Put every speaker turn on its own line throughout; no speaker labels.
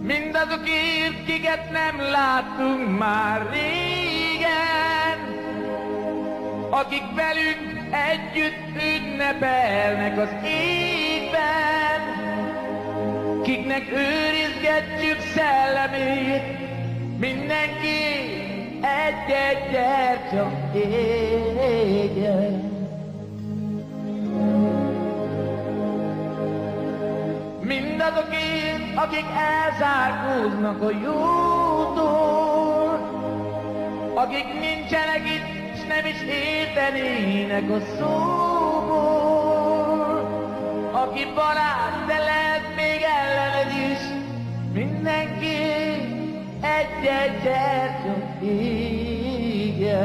Mindazokért, kiket nem láttunk már régen, akik velünk együtt ünnepelnek az égben, kiknek őrizgetjük szellemét, mindenki egy-egy gyertya égjen. Mindazokért, akik elzárkóznak a jótól, akik nincsenek itt, s nem is értenének a szóból, aki barát, de lehet még ellened is, mindenki egy-egy gyertya égjen.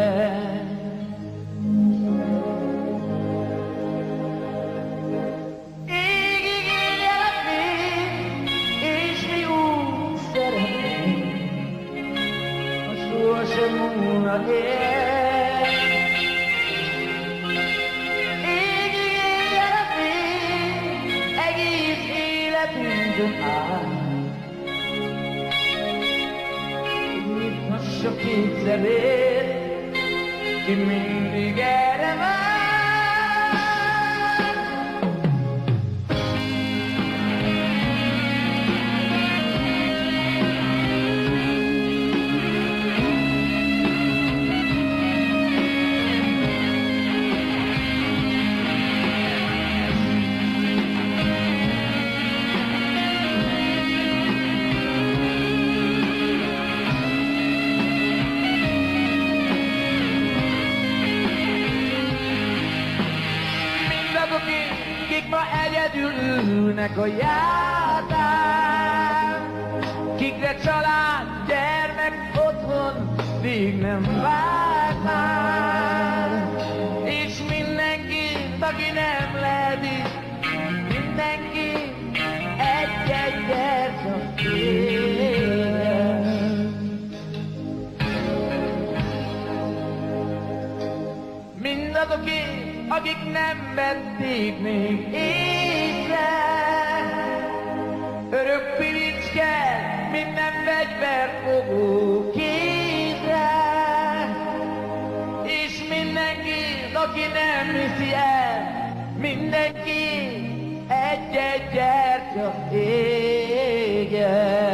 Sem múlnak el. Égig éljen a fény, egész életünkön áll. Nyithassa két szemét, ki mindig erre vár. Kik ma egyedül ülnek a jártán, kikre család, gyermek, otthon rég nem várt már, és mindenki, aki nem lehet itt, mindenki egy-egy gyertya égjen. Mindazokért, akik nem vették még észre, örök pilics kell minden fegyverfogó kézre, és mindenki, aki nem hiszi el, mindenki egy-egy gyertya égjen.